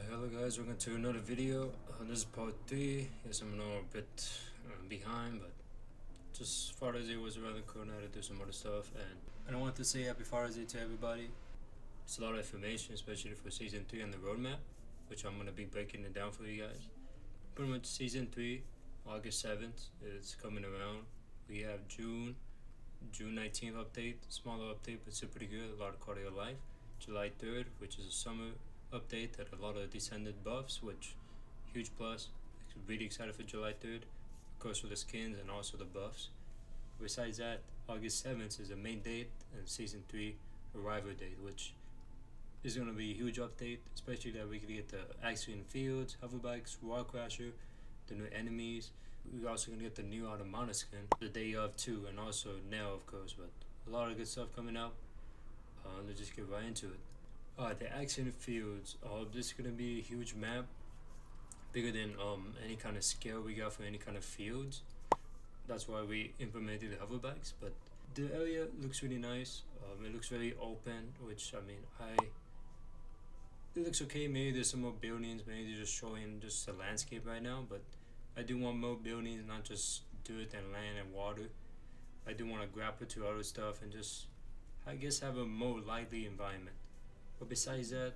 Hello guys, welcome to another video. This is part 3. Yes, I'm a bit behind, but just Father's Day was around the corner. I had to do some other stuff, and I want to say happy Father's Day to everybody. It's a lot of information, especially for season 3 and the roadmap, which I'm gonna be breaking it down for you guys. Pretty much season 3, August 7th, is coming around. We have June 19th update, smaller update, but still pretty good. A lot of quality of life. July 3rd, which is a summer update that a lot of descendant buffs, which huge plus. Really excited for July 3rd, of course, for the skins and also the buffs. Besides that, August 7th is the main date and season 3 arrival date, which is going to be a huge update, especially that we can get the accident fields, hoverbikes, wall crasher, the new enemies. We're also going to get the new Automata skin the day of too, and also neir, of course. But a lot of good stuff coming out. Let's just get right into it. The accident fields. This is gonna be a huge map, bigger than any kind of scale we got for any kind of fields. That's why we implemented the hoverbikes. But the area looks really nice. It looks very open, which it looks okay. Maybe there's some more buildings. Maybe they're just showing just the landscape right now. But I do want more buildings, not just dirt and land and water. I do want to grapple to other stuff and just, I guess, have a more lively environment. But besides that,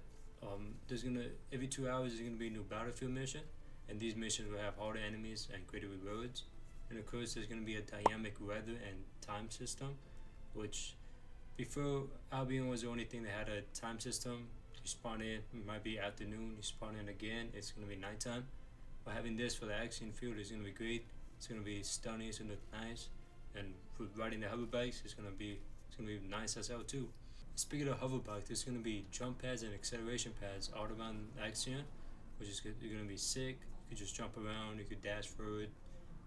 there's gonna every 2 hours there's gonna be a new battlefield mission, and these missions will have harder enemies and greater rewards. And of course, there's gonna be a dynamic weather and time system, which before Albion was the only thing that had a time system. You spawn in, it might be afternoon. You spawn in again, it's gonna be nighttime. But having this for the action field is gonna be great. It's gonna be stunning. It's gonna look nice, and for riding the hover bikes, it's gonna be nice as hell too. Speaking of hoverbike, there's going to be jump pads and acceleration pads all around Axion, which is going to be sick. You could just jump around, you could dash forward,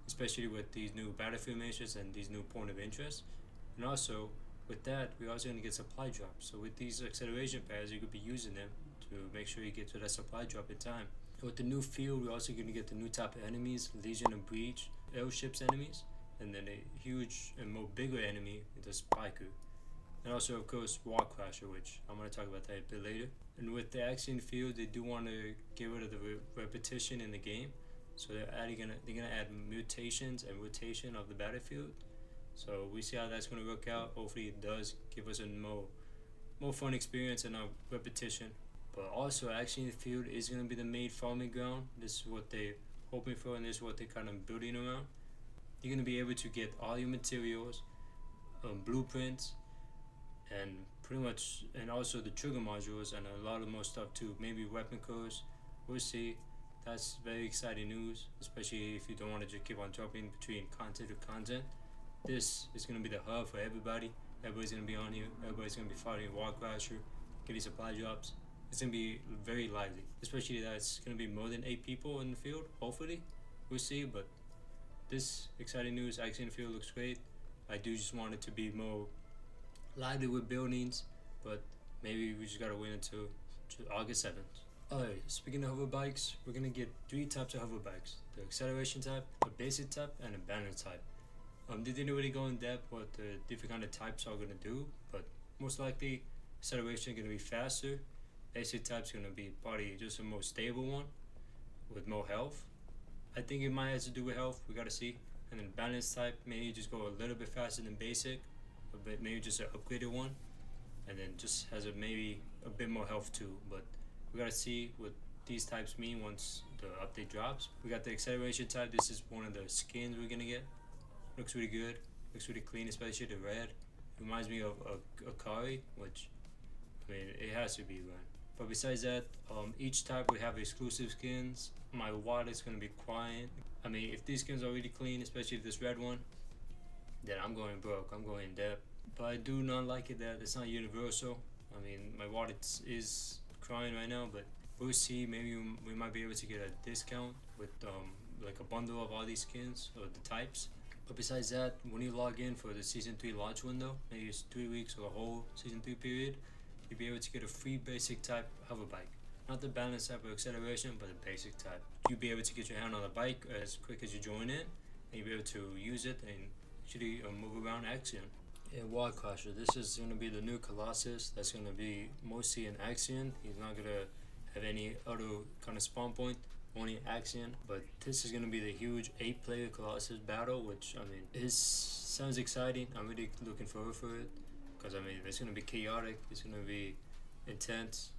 especially with these new battlefield missions and these new point of interest. And also, with that, we're also going to get supply drops. So with these acceleration pads, you could be using them to make sure you get to that supply drop in time. And with the new field, we're also going to get the new type of enemies, Legion and Breach, airships enemies, and then a huge and more bigger enemy, the Spiker. And also, of course, wall crasher, which I'm going to talk about that a bit later. And with the action field, they do want to get rid of the repetition in the game, so they're gonna add mutations and rotation of the battlefield. So we see how that's going to work out. Hopefully, it does give us a more fun experience and a repetition. But also, action field is going to be the main farming ground. This is what they're hoping for, and this is what they're kind of building around. You're going to be able to get all your materials, blueprints, and pretty much, and also the trigger modules and a lot of more stuff too. Maybe weapon codes. We'll see. That's very exciting news, especially if you don't want to just keep on jumping between content to content. This is going to be the hub for everybody. Everybody's going to be on here. Everybody's going to be fighting wall crasher, getting supply drops. It's going to be very lively, especially that it's going to be more than 8 people in the field. Hopefully, we'll see. But this exciting news. Action field looks great. I do just want it to be more lively with buildings, but maybe we just gotta wait until August 7th. Alright, speaking of hover bikes, we're gonna get 3 types of hover bikes: the acceleration type, a basic type, and a balance type. They didn't really go in depth what the different kind of types are gonna do, but most likely acceleration is gonna be faster. Basic type's gonna be probably just a more stable one with more health. I think it might have to do with health. We gotta see. And then balance type, maybe just go a little bit faster than basic. But maybe just an upgraded one, and then just has maybe a bit more health too. But we gotta see what these types mean once the update drops. We got the acceleration type. This is one of the skins we're gonna get. Looks really good. Looks really clean, especially the red. Reminds me of Akari, which, I mean, it has to be red. But besides that, each type will have exclusive skins. My wallet's gonna be quiet. I mean, if these skins are really clean, especially if this red one, then I'm going broke. I'm going in debt. But I do not like it that it's not universal. I mean, my wallet is crying right now, but we'll see. Maybe we might be able to get a discount with like a bundle of all these skins or the types. But besides that, when you log in for the season 3 launch window, maybe it's 3 weeks or the whole season 3 period, you'll be able to get a free basic type hover bike. Not the balance type of acceleration, but the basic type. You'll be able to get your hand on the bike as quick as you join in, and you'll be able to use it and actually move around Axion. And wall crasher, this is going to be the new Colossus that's going to be mostly in Axion. He's not going to have any other kind of spawn point, only Axion. But this is gonna be the huge 8-player Colossus battle, which I mean, it sounds exciting. I'm really looking forward for it, because I mean, it's gonna be chaotic, it's gonna be intense,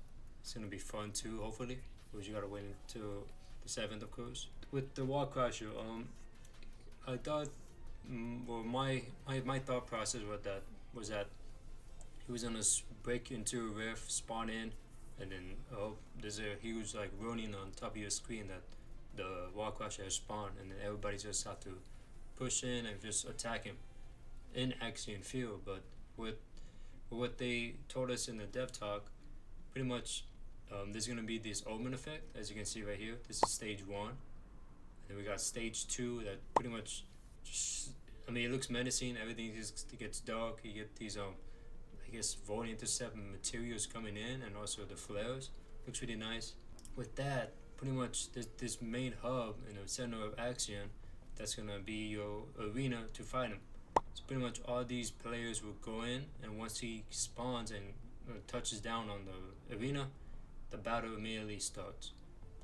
it's gonna be fun too, hopefully. We just gotta wait until the 7th, of course. With the Wall Crasher, I thought, well, my thought process was that he was gonna break into a rift, spawn in, and then there's a huge like warning on top of your screen that the Wall Crasher has spawned, and then everybody just have to push in and just attack him in Axion field. But with what they told us in the dev talk, pretty much there's gonna be this omen effect, as you can see right here. This is stage 1, and then we got stage 2 that pretty much just, I mean, it looks menacing. Everything just gets dark. You get these I guess void intercept materials coming in, and also the flares. Looks really nice. With that, pretty much this main hub in the center of Axion, that's gonna be your arena to fight him. So pretty much all these players will go in, and once he spawns and touches down on the arena, the battle immediately starts.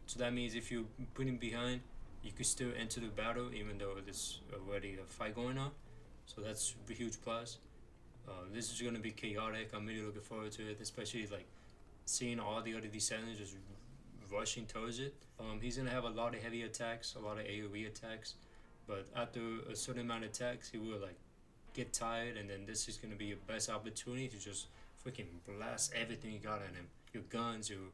So that means if you put him behind, you could still enter the battle even though there's already a fight going on. So that's a huge plus. This is gonna be chaotic. I'm really looking forward to it, especially like seeing all the other descendants just rushing towards it. He's gonna have a lot of heavy attacks, a lot of AoE attacks, but after a certain amount of attacks, he will like get tired, and then this is gonna be your best opportunity to just freaking blast everything you got on him. Your guns, your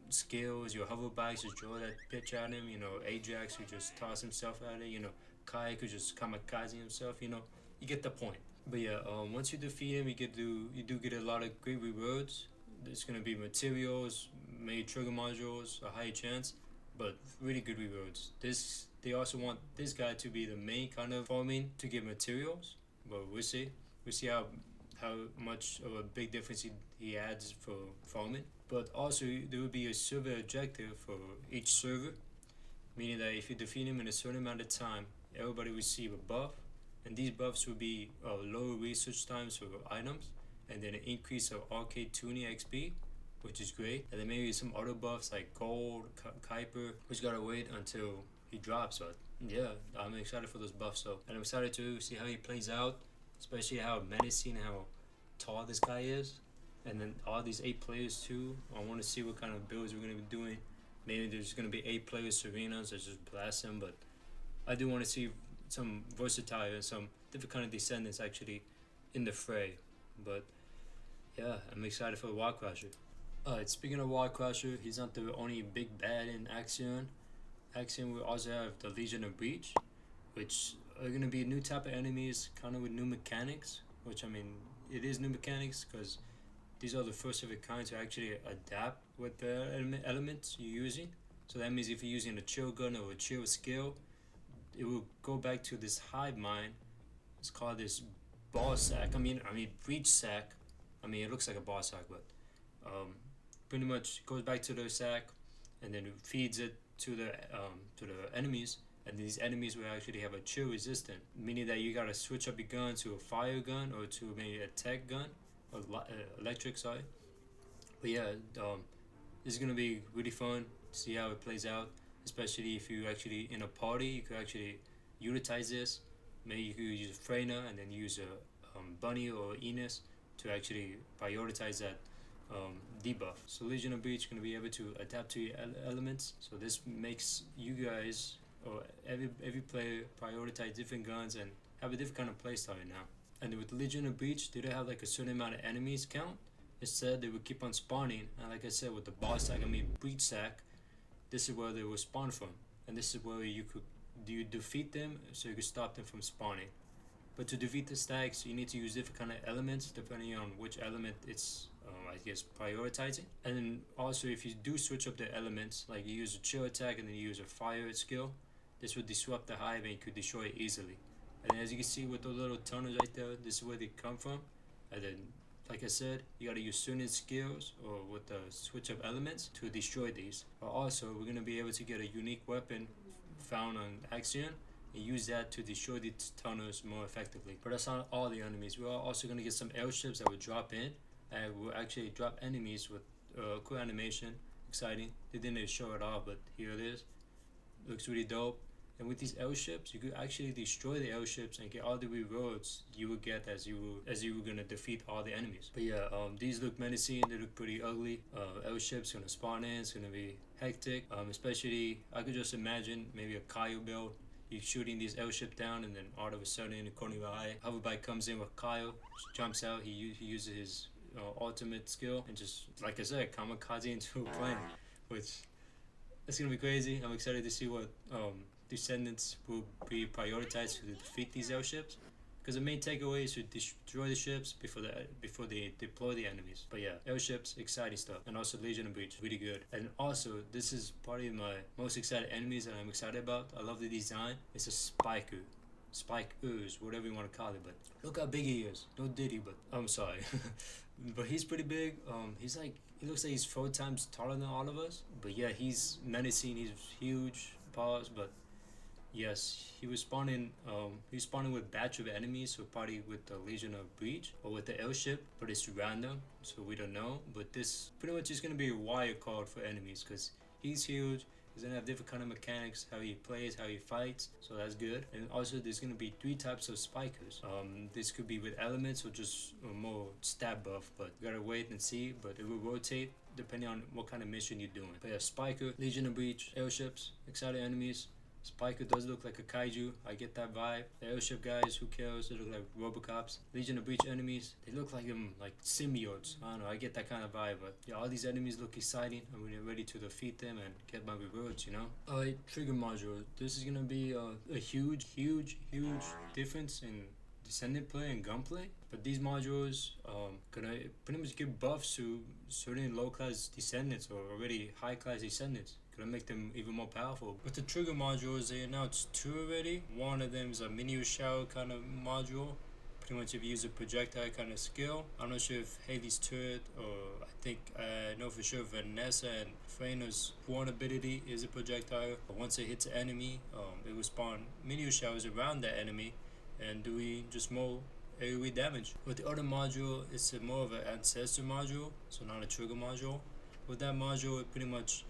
skills, your hover bikes, just draw that pitch at him. You know, Ajax who just toss himself at it. You know, Kai could just kamikaze himself. You know, you get the point. But yeah, once you defeat him, you do get a lot of great rewards. There's gonna be materials, maybe trigger modules, a high chance, but really good rewards. They also want this guy to be the main kind of farming to get materials, but we'll see. We'll see how much of a big difference he adds for farming. But also there will be a server objective for each server, meaning that if you defeat him in a certain amount of time, everybody will receive a buff, and these buffs will be lower research times for items, and then an increase of arcade tuning XP, which is great. And then maybe some other buffs like gold, Kuiper, which gotta wait until he drops. But yeah, I'm excited for those buffs though, and I'm excited to see how he plays out, especially how menacing, how tall this guy is, and then all these 8 players too. I want to see what kind of builds we're gonna be doing. Maybe there's gonna be 8 players Serenas that just blast him, but I do want to see some versatile and some different kind of descendants actually in the fray. But yeah, I'm excited for the Wall Crasher. Alright, speaking of Wall Crasher, he's not the only big bad in Axion. Axion will also have the Legion of Breach, which are going to be a new type of enemies, kind of with new mechanics, which I mean, it is new mechanics because these are the first of a kind to actually adapt with the elements you're using. So that means if you're using a chill gun or a chill skill, it will go back to this hive mind. It's called this ball sack. I mean breach sack. I mean, it looks like a ball sack, but pretty much goes back to the sack, and then it feeds it to the enemies, and these enemies will actually have a chill resistant, meaning that you gotta switch up your gun to a fire gun or to maybe a tech gun or electric side. But yeah, this is gonna be really fun to see how it plays out, especially if you actually in a party you could actually utilize this. Maybe you could use Freyna and then use a Bunny or Enos to actually prioritize that debuff. So Legion of Breach is going to be able to adapt to your elements. So this makes you guys or every player prioritize different guns and have a different kind of playstyle now. And with Legion of Breach, they don't have like a certain amount of enemies count. Instead, they will keep on spawning. And like I said, with the boss sack, breach sack, this is where they will spawn from, and this is where you defeat them so you can stop them from spawning. But to defeat the stacks, you need to use different kind of elements depending on which element it's I guess prioritizing. And then also if you do switch up the elements, like you use a chill attack and then you use a fire skill, this would disrupt the hive and you could destroy it easily. And as you can see with those little tunnels right there, this is where they come from. And then like I said, you gotta use certain skills or with the switch up elements to destroy these. But also we're gonna be able to get a unique weapon found on Axion and use that to destroy these tunnels more effectively. But that's not all the enemies. We're also gonna get some airships that will drop in and will actually drop enemies with cool animation exciting. They didn't show it off, but here it is. Looks really dope. And with these airships, you could actually destroy the airships and get all the rewards you would get as you were gonna defeat all the enemies. But yeah, these look menacing. They look pretty ugly. Airships gonna spawn in. It's gonna be hectic. Especially I could just imagine maybe a Kyle build. You're shooting these airships down, and then all of a sudden, in the corner of your eye, Hoverbike comes in with Kyle, jumps out. He uses his ultimate skill and just, like I said, kamikaze into a plane, which it's gonna be crazy. I'm excited to see what descendants will be prioritized to defeat these airships, because the main takeaway is to destroy the ships before they deploy the enemies. But yeah, airships, exciting stuff. And also Legion of Breach, really good. And also, this is probably my most excited enemies that I'm excited about. I love the design. It's a Spike-Ooze, whatever you want to call it. But look how big he is. No Diddy, but I'm sorry. But he's pretty big. He looks like he's 4 times taller than all of us. But yeah, he's menacing. He's huge. Pause, but yes, he was spawning with batch of enemies, so probably with the Legion of Breach or with the airship, but it's random, so we don't know. But this pretty much is going to be a wild card for enemies, because he's huge. He's going to have different kind of mechanics, how he plays, how he fights, so that's good. And also there's going to be 3 types of spikers. This could be with elements or just more stab buff, but you gotta wait and see. But it will rotate depending on what kind of mission you're doing. But yeah, Spiker, Legion of Breach, airships, exciting enemies. Spiker does look like a kaiju. I get that vibe. The airship guys, who cares? They look like Robocops. Legion of Breach enemies, they look like symbiotes. I don't know, I get that kind of vibe. But yeah, all these enemies look exciting. I'm really ready to defeat them and get my rewards, you know? Alright, trigger module. This is gonna be a huge difference in Descendant play and gunplay. But these modules gonna pretty much give buffs to certain low class Descendants or already high class Descendants. Gonna make them even more powerful. With the trigger modules, they announced 2 already. One of them is a mini shower kind of module. Pretty much if you use a projectile kind of skill. I'm not sure if Hailey's turret, or I know for sure Vanessa and Freyna's one ability is a projectile. But once it hits an enemy, it will spawn mini showers around that enemy and doing just more AoE damage. With the other module, it's more of an ancestor module, so not a trigger module. With that module, it pretty much,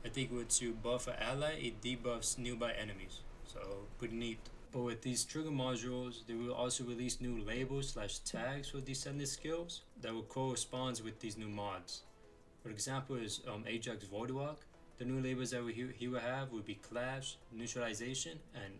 I think once you buff an ally, it debuffs nearby enemies. So pretty neat. But with these trigger modules, they will also release new labels / tags for Descendant skills that will correspond with these new mods. For example is Ajax Voidwalk. The new labels that he will have will be collabs, neutralization, and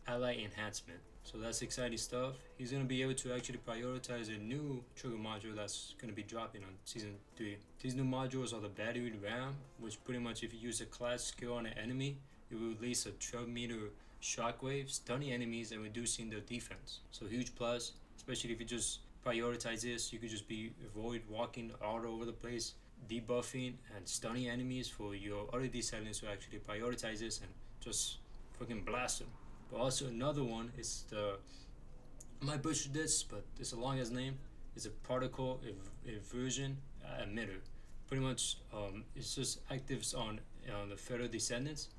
ally enhancement. So that's exciting stuff. He's going to be able to actually prioritize a new trigger module that's going to be dropping on Season 3. These new modules are the battery RAM, which pretty much if you use a class skill on an enemy, it will release a 12-meter shockwave, stunning enemies and reducing their defense. So huge plus, especially if you just prioritize this. You could just be avoid walking all over the place, debuffing and stunning enemies for your other Descendants to actually prioritize this and just fucking blast them. But also another one is I might butcher this, but it's a long ass name. It's a particle inversion emitter. Pretty much, it's just actives on the Federal Descendants.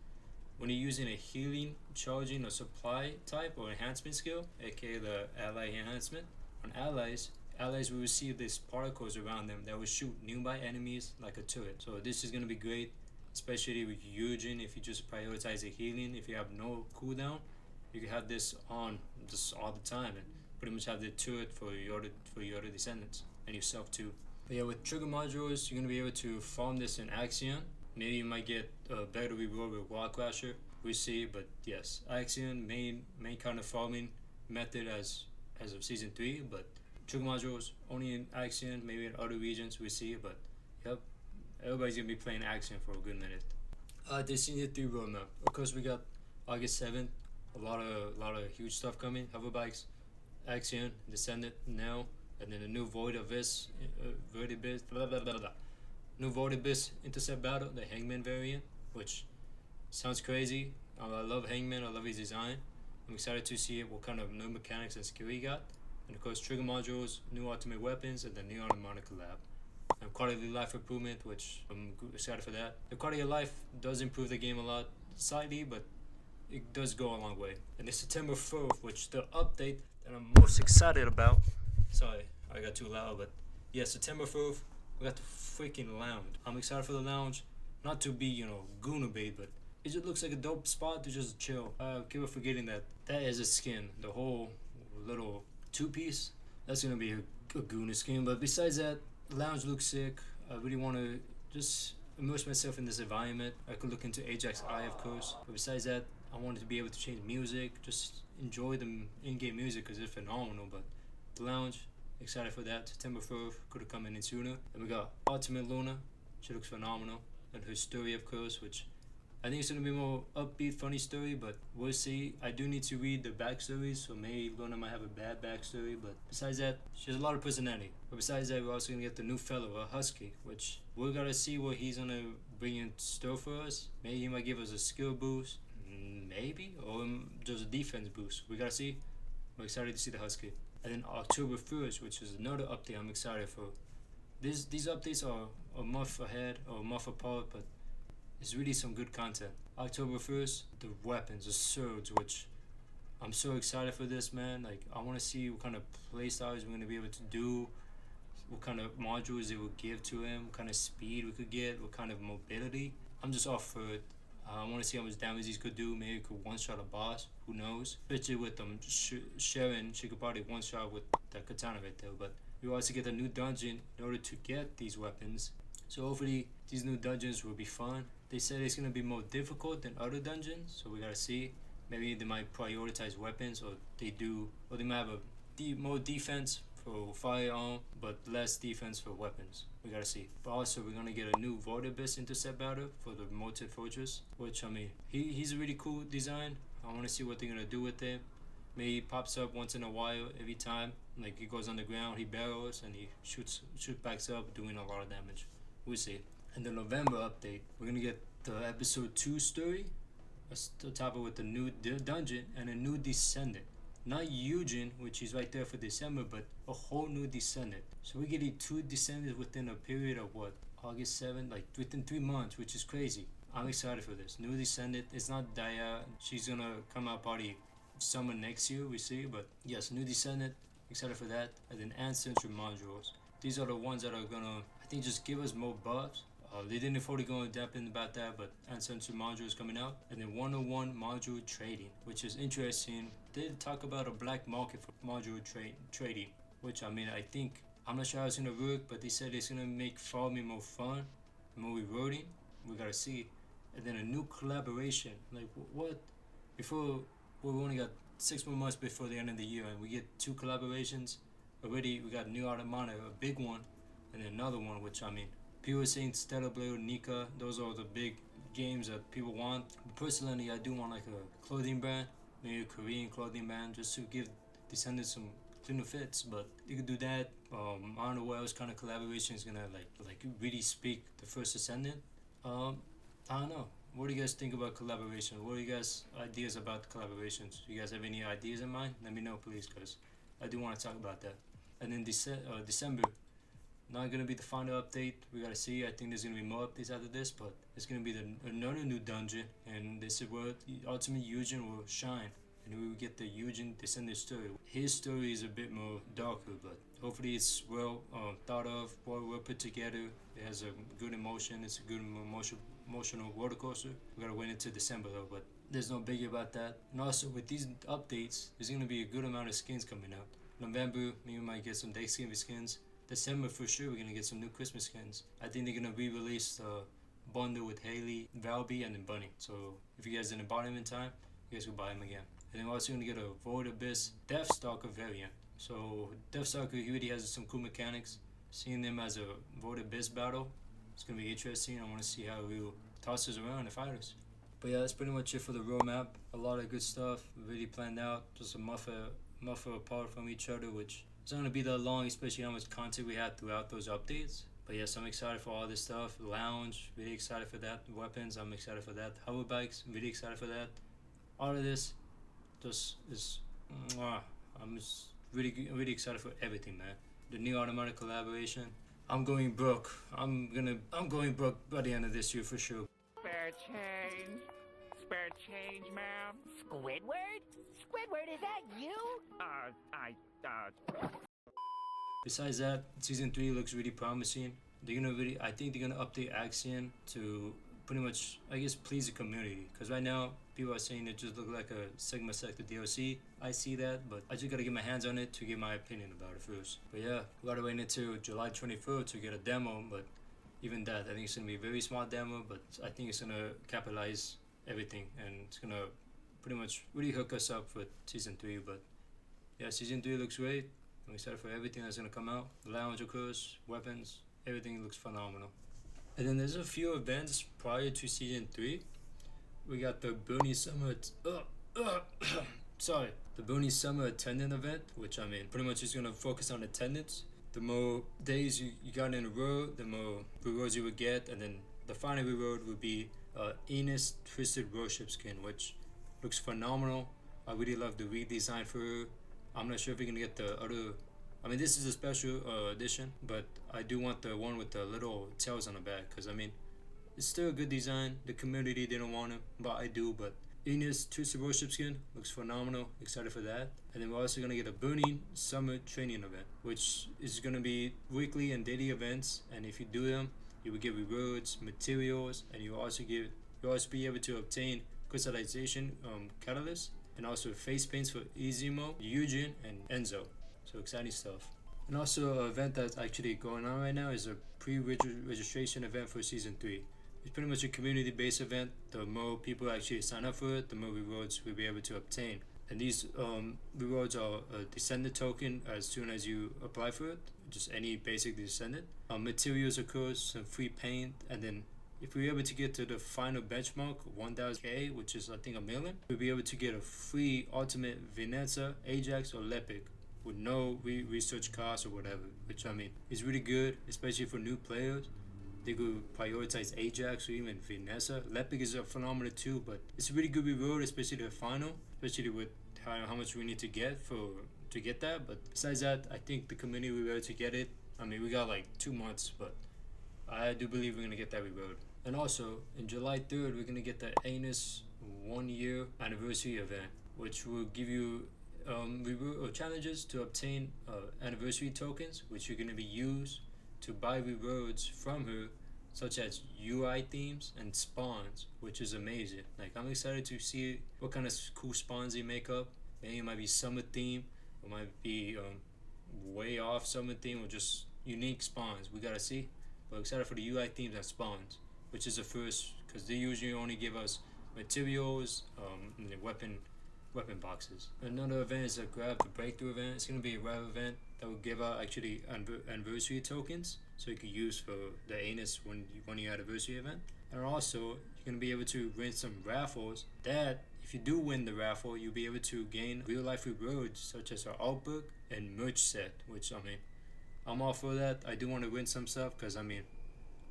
When you're using a healing, charging, or supply type or enhancement skill, aka the ally enhancement, on allies will receive these particles around them that will shoot nearby enemies like a turret. So this is gonna be great, especially with Eugen. If you just prioritize the healing, if you have no cooldown, you can have this on just all the time and pretty much have the turret for your other Descendants and yourself too. But yeah, with trigger modules, you're gonna be able to farm this in Axion. Maybe you might get a better reward with Wall Crasher. We'll see, but yes, Axion main kind of farming method as of Season 3, but trigger modules only in Axion, maybe in other regions we'll see, but yep, everybody's gonna be playing Axion for a good minute. The Season 3 roadmap. Of course, we got August 7th. A lot of huge stuff coming. Hoverbikes, Axion, Descendant now, and then a new Void Abyss, new Void Abyss Intercept Battle, the Hangman variant, which sounds crazy. I love Hangman. I love his design. I'm excited to see what kind of new mechanics and skill he got. And of course, trigger modules, new ultimate weapons, and the new Automata collab. And quality of life improvement, which I'm excited for that. The quality of life does improve the game a lot, slightly, but it does go a long way. And the September 4th, which the update that I'm most excited about. Sorry, I got too loud, but yeah, September 4th, we got the freaking lounge. I'm excited for the lounge. Not to be, you know, Guna bait, but it just looks like a dope spot to just chill. Keep forgetting that that is a skin. The whole little two-piece, that's gonna be a Guna skin. But besides that, lounge looks sick. I really want to just immerse myself in this environment. I could look into Ajax Eye, of course. But besides that, I wanted to be able to change music, just enjoy the in-game music because it's phenomenal. But the lounge, excited for that. September 4th could have come in sooner. And we got Ultimate Luna. She looks phenomenal. And her story, of course, which I think it's gonna be more upbeat, funny story, but we'll see. I do need to read the backstories, so maybe Luna might have a bad backstory, but besides that, she has a lot of personality. But besides that, we're also gonna get the new fellow, a Husky, which we're gonna see what he's gonna bring in store for us. Maybe he might give us a skill boost, maybe, or just a defense boost. We gotta see. I'm excited to see the Husky. And then October 1st, which is another update I'm excited for. These updates are a month ahead or a month apart, but it's really some good content. October 1st, the weapons, the swords, which I'm so excited for this, man. Like, I want to see what kind of playstyles we're going to be able to do, what kind of modules it will give to him, what kind of speed we could get, what kind of mobility. I'm just off for it. I want to see how much damage these could do. Maybe it could one-shot a boss. Who knows? Especially with Sharon, she could probably one-shot with that katana right there. But we also get a new dungeon in order to get these weapons. So hopefully these new dungeons will be fun. They said it's going to be more difficult than other dungeons, so we gotta see. Maybe they might prioritize weapons, or they might have more defense for firearm, but less defense for weapons. We gotta see. But also, we're gonna get a new Void Abyss intercept battle for the Moated Fortress, which, I mean, he's a really cool design. I want to see what they're gonna do with it. Maybe he pops up once in a while every time. Like, he goes underground, he barrels, and he shoots backs up, doing a lot of damage. We'll see. And the November update, we're gonna get the episode 2 story, to top it with the new dungeon and a new descendant. Not Eugen, which is right there for December, but a whole new descendant. So we're getting 2 descendants within a period of what? August 7th? Like within 3 months, which is crazy. I'm excited for this. New descendant. It's not Daya. She's gonna come out probably summer next year, we see. But yes, new descendant. Excited for that. And then ancestry modules. These are the ones that are gonna, I think, just give us more buffs. They didn't fully go in depth about that, but ancestry module is coming out. And then 101 module trading, which is interesting. They did talk about a black market for module trading, which, I mean, I think, I'm not sure how it's gonna work, but they said it's gonna make farming more fun, more rewarding. We gotta see. And then a new collaboration. Like, what? Before, well, we only got 6 more months before the end of the year, and we get 2 collaborations. Already, we got new Automata, a big one, and another one, which, I mean, people are saying Stellar Blade, Nika, those are the big games that people want. Personally, I do want like a clothing brand, maybe a Korean clothing brand, just to give Descendants some cleaner fits. But you could do that. I don't know what else kind of collaboration is gonna like really speak the First Descendant. I don't know. What do you guys think about collaboration? What are you guys' ideas about collaborations? Do you guys have any ideas in mind? Let me know, please, because I do want to talk about that. And then December. Not gonna be the final update. We gotta see. I think there's gonna be more updates after this, but it's gonna be another new dungeon, and this is where ultimate Eugen will shine, and we will get the Eugen Descendant story. His story is a bit more darker, but hopefully it's well thought of, well put together. It has a good emotion. It's a good emotional roller coaster. We gotta wait until December though, but there's no biggie about that. And also with these updates, there's gonna be a good amount of skins coming out. November, maybe we might get some Thanksgiving skins. December for sure, we're gonna get some new Christmas skins. I think they're gonna re-release the bundle with Hailey, Valby, and then Bunny. So if you guys didn't buy them in time, you guys will buy them again. And then we're also gonna get a Void Abyss Deathstalker variant. So Deathstalker, he really has some cool mechanics. Seeing them as a Void Abyss battle, it's gonna be interesting. I want to see how he tosses around the fighters. But yeah, that's pretty much it for the roadmap. A lot of good stuff, really planned out. Just a month apart from each other, which it's not going to be that long, especially how much content we had throughout those updates. But yes, I'm excited for all this stuff. Lounge, really excited for that. Weapons, I'm excited for that. Hover bikes, really excited for that. All of this just is, I'm just really excited for everything, man. The new Automata collaboration. I'm going broke. I'm going broke by the end of this year for sure. Spare change. Spare change, ma'am. Squidward? Squidward, is that you? Besides that, season 3 looks really promising. I think they're gonna update Axion to pretty much, I guess, please the community. Because right now, people are saying it just look like a Sigma Sector DLC. I see that, but I just gotta get my hands on it to give my opinion about it first. But yeah, we gotta wait until July 24th to get a demo, but even that, I think it's gonna be a very small demo, but I think it's gonna capitalize everything, and it's gonna pretty much really hook us up for Season 3, but yeah, Season 3 looks great. I'm excited for everything that's gonna come out. The lounge, of course, weapons, everything looks phenomenal. And then there's a few events prior to Season 3. We got the Booney Summer... sorry. The Booney Summer Attendant event, which, I mean, pretty much is gonna focus on attendance. The more days you got in a row, the more rewards you would get, and then the final reward would be Enos Twisted Worship skin, which looks phenomenal. I really love the redesign for her. I'm not sure if we're gonna get the other. I mean, this is a special edition, but I do want the one with the little tails on the back, because I mean, it's still a good design. The community didn't want it, but I do. But Enos Twisted Worship skin looks phenomenal. Excited for that. And then we're also gonna get a Booney Summer Training event, which is gonna be weekly and daily events. And if you do them, you will get rewards, materials, and you'll also be able to obtain crystallization catalyst, and also face paints for Izimo, Eugene, and Enzo. So exciting stuff. And also an event that's actually going on right now is a pre-registration event for Season 3. It's pretty much a community-based event. The more people actually sign up for it, the more rewards we'll be able to obtain. And these rewards are a Descendant token as soon as you apply for it, just any basic Descendant. Materials, of course, some free paint, and then if we're able to get to the final benchmark, 1000k, which is I think $1 million, we'll be able to get a free ultimate Venezia, Ajax, or Lepic with no research costs or whatever, which I mean is really good, especially for new players. They could prioritize Ajax or even Venezia. Lepic is a phenomenal too, but it's a really good reward, especially the final, especially with how much we need to get to get that. But besides that, I think the community will be able to get it. I mean, we got like 2 months, but I do believe we're gonna get that reward. And also, in July 3rd, we're gonna get the Anus 1-year anniversary event, which will give you challenges to obtain anniversary tokens, which are gonna be used to buy rewards from her, such as UI themes and spawns, which is amazing. Like, I'm excited to see what kind of cool spawns they make up. Maybe it might be summer theme, it might be way off summer theme, or just unique spawns. We gotta see. But excited for the UI themes and spawns, which is the first, because they usually only give us materials and the weapon boxes. Another event is a grab the breakthrough event. It's gonna be a rare event that will give out actually anniversary tokens, so you can use for the Anus 1-year anniversary event. And also, you're gonna be able to win some raffles that, if you do win the raffle, you'll be able to gain real life rewards such as our art book and merch set, which I mean, I'm all for that. I do want to win some stuff, because I mean,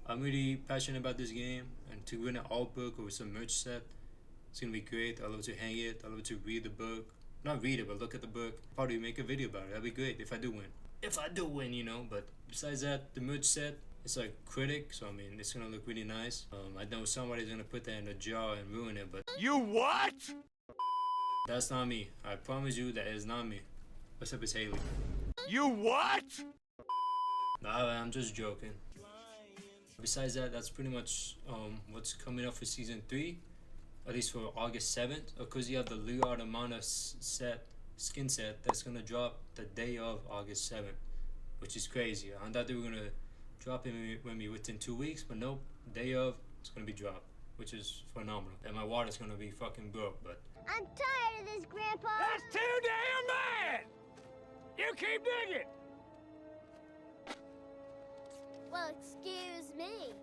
I'm really passionate about this game, and to win an art book or some merch set, it's gonna be great. I love to hang it. I love to read the book. Not read it, but look at the book. Probably make a video about it. That'd be great if I do win. If I do win, you know. But besides that, the merch set, it's like critic, so I mean, it's gonna look really nice. I know somebody's gonna put that in a jar and ruin it, but You what? that's not me. I promise you that is not me. What's up, it's Hailey. You what? Nah, I'm just joking. Besides that, that's pretty much what's coming up for Season 3. At least for August 7th. Of course, you have the Leo Automata skin set that's gonna drop the day of August 7th, which is crazy. I thought they were gonna drop it maybe within 2 weeks, but nope, day of, it's gonna be dropped, which is phenomenal. And my water's gonna be fucking broke, but I'm tired of this, Grandpa. That's too damn bad! You keep digging! Well, excuse me.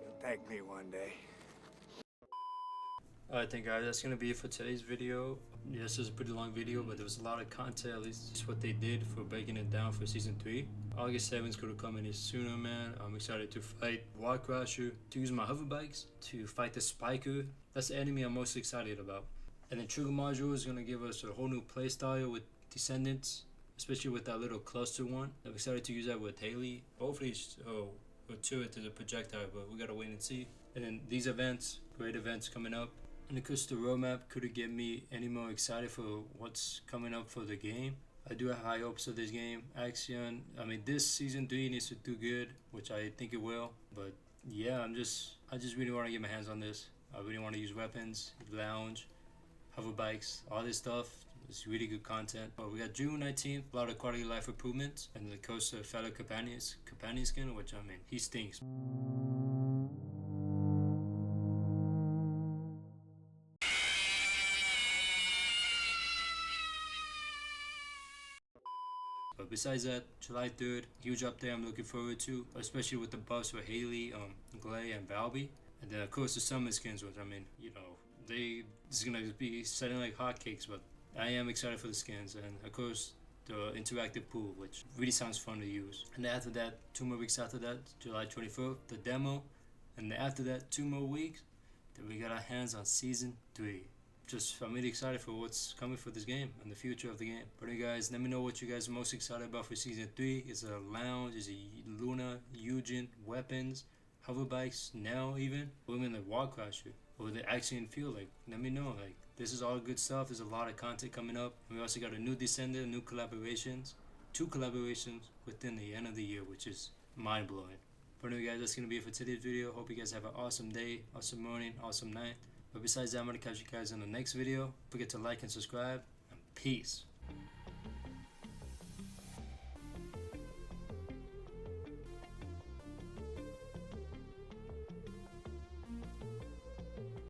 You'll thank me one day. alright then guys, that's gonna be it for today's video. Yeah, this is a pretty long video, but there was a lot of content. At least it's what they did for breaking it down for Season 3. August 7th gonna come any sooner, man. I'm excited to fight Wall Crasher, to use my hover bikes, to fight the Spiker. That's the enemy I'm most excited about. And the Trigger Module is gonna give us a whole new playstyle with Descendants, especially with that little cluster one. I'm excited to use that with Hailey. Hopefully, we'll to it to the projectile, but we gotta wait and see. And then these events, great events coming up. And of course, the roadmap couldn't get me any more excited for what's coming up for the game. I do have high hopes of this game. Axion, I mean, this Season 3 needs to do good, which I think it will. But yeah, I just really want to get my hands on this. I really want to use weapons, lounge, hover bikes, all this stuff. It's really good content. But we got June 19th, a lot of quality of life improvements, and the Coast of fellow companion skin, which I mean, he stinks. But besides that, July 3rd, huge update I'm looking forward to, especially with the buffs for Hailey, Glay, and Valby. And then of course the summer skins, which I mean, you know, it's gonna be selling like hotcakes, but I am excited for the skins. And of course the interactive pool, which really sounds fun to use. And after that, 2 more weeks after that, July 24th, the demo. And then after that, 2 more weeks, then we got our hands on Season 3. I'm really excited for what's coming for this game and the future of the game. But you guys, let me know what you guys are most excited about for Season 3. Is it a lounge? Is it Luna, Eugen, weapons, hover bikes, now even? Or even like Wall Crasher? Or the action feel like? Let me know. Like, this is all good stuff. There's a lot of content coming up. We also got a new Descendant, new collaborations. 2 collaborations within the end of the year, which is mind-blowing. But anyway guys, that's going to be it for today's video. Hope you guys have an awesome day, awesome morning, awesome night. But besides that, I'm going to catch you guys in the next video. Don't forget to like and subscribe, and peace.